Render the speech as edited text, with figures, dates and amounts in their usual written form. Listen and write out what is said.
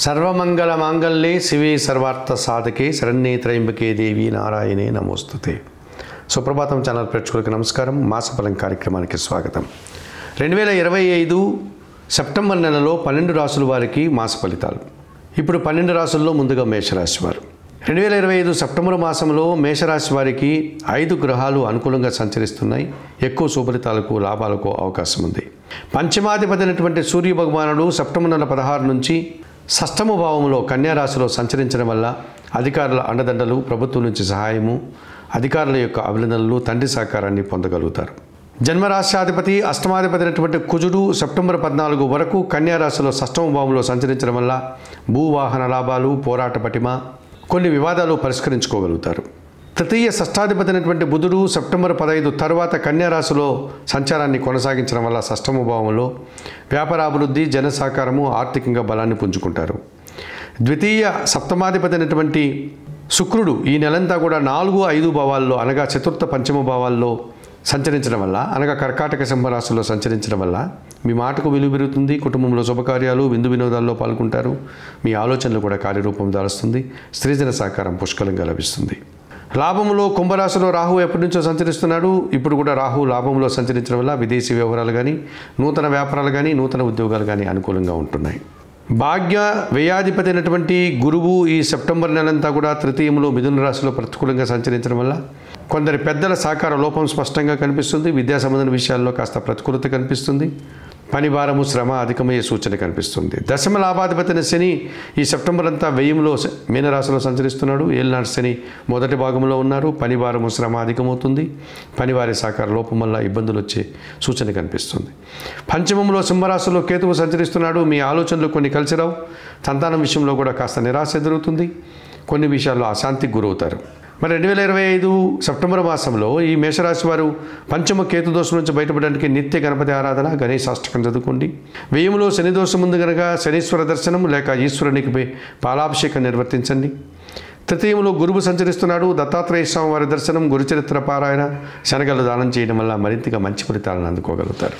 సర్వమంగళ మాంగళ్యే శివే సర్వార్థ సాధకే శరణ్యే త్రయంబకే దేవి నారాయణే నమోస్తుతే. సుప్రభాతం ఛానల్ ప్రేక్షకులకు నమస్కారం. మాసఫలం కార్యక్రమానికి స్వాగతం. 2025 సెప్టెంబర్ నెలలో 12 రాసుల వారికి మాస ఫలితాలు. ఇప్పుడు 12 రాసుల్లో ముందుగా మేషరాశి వారు. 2025 సెప్టెంబర్ మాసంలో మేషరాశి వారికి 5 గ్రహాలు అనుకూలంగా సంచరిస్తున్నాయి. ఎక్కువ శుభలితాలకు లాభాలకు అవకాశం ఉంది. పంచమాధిపతి అయినటువంటి సూర్య భగవానుడు సెప్టెంబర్ నెల 16 నుంచి షష్టమ భావంలో కన్యా రాశిలో సంచరించడం వల్ల అధికారుల అండదండలు, ప్రభుత్వం నుంచి సహాయము, అధికారుల యొక్క అభినందనలు, తండ్రి సహకారాన్ని పొందగలుగుతారు. జన్మరాశ్యాధిపతి అష్టమాధిపతి అయినటువంటి కుజుడు సెప్టెంబర్ 14 వరకు కన్యా రాశిలో షష్టమ భావంలో సంచరించడం వల్ల భూవాహన లాభాలు, పోరాట పటిమ, కొన్ని వివాదాలు పరిష్కరించుకోగలుగుతారు. తృతీయ షష్టాధిపతి అయినటువంటి బుధుడు సెప్టెంబర్ 15 తర్వాత కన్యా రాశిలో సంచారాన్ని కొనసాగించడం వల్ల షష్టమ భావంలో వ్యాపారాభివృద్ధి, జన సహకారము, ఆర్థికంగా బలాన్ని పుంజుకుంటారు. ద్వితీయ సప్తమాధిపతి అయినటువంటి శుక్రుడు ఈ నెలంతా కూడా 4, 5 భావాల్లో అనగా చతుర్థ పంచమ భావాల్లో సంచరించడం వల్ల అనగా కర్కాటక సింహరాశిలో సంచరించడం వల్ల మీ మాటకు విలువ పెరుగుతుంది. కుటుంబంలో శుభకార్యాలు, విందు వినోదాల్లో పాల్గొంటారు. మీ ఆలోచనలు కూడా కార్యరూపం దాలుస్తుంది. స్త్రీజన సహకారం పుష్కలంగా లభిస్తుంది. లాభంలో కుంభరాశిలో రాహు ఎప్పటి నుంచో సంచరిస్తున్నాడు. ఇప్పుడు కూడా రాహు లాభంలో సంచరించడం వల్ల విదేశీ వ్యవహారాలు కానీ, నూతన వ్యాపారాలు కానీ, నూతన ఉద్యోగాలు కానీ అనుకూలంగా ఉంటున్నాయి. భాగ్య వ్యయాధిపతి అయినటువంటి గురువు ఈ సెప్టెంబర్ నెలంతా కూడా తృతీయంలో మిథున రాశిలో ప్రతికూలంగా సంచరించడం వల్ల కొందరి పెద్దల సహకార లోపం స్పష్టంగా కనిపిస్తుంది. విద్యా సంబంధమైన విషయాల్లో కాస్త ప్రతికూలత కనిపిస్తుంది. పని భారము, శ్రమ అధికమయ్యే సూచన కనిపిస్తుంది. దశమ లాభాధిపతిని శని ఈ సెప్టెంబర్ అంతా వ్యయంలో మీనరాశిలో సంచరిస్తున్నాడు. ఏలినాటి శని మొదటి భాగంలో ఉన్నారు. పని భారము, శ్రమ అధికమవుతుంది. పనివారి సహకార లోపం వల్ల ఇబ్బందులు వచ్చే సూచన కనిపిస్తుంది. పంచమంలో సింహరాశిలో కేతువు సంచరిస్తున్నాడు. మీ ఆలోచనలు కొన్ని కలిసి రావు. సంతానం విషయంలో కూడా కాస్త నిరాశ ఎదురవుతుంది. కొన్ని విషయాల్లో అశాంతికి గురవుతారు. మరి 2025 సెప్టెంబర్ మాసంలో ఈ మేషరాశి వారు పంచమ కేతు దోషం నుంచి బయటపడడానికి నిత్య గణపతి ఆరాధన, గణేశాష్టకం చదువుకోండి. వ్యయంలో శని దోషం ఉంది కనుక శనీశ్వర దర్శనం లేక ఈశ్వరునికి పాలాభిషేకం నిర్వర్తించండి. తృతీయంలో గురువు సంచరిస్తున్నాడు. దత్తాత్రేయ స్వామి వారి దర్శనం, గురుచరిత్ర పారాయణ, శనగలు దానం చేయడం వల్ల మరింతగా మంచి ఫలితాలను అందుకోగలుగుతారు.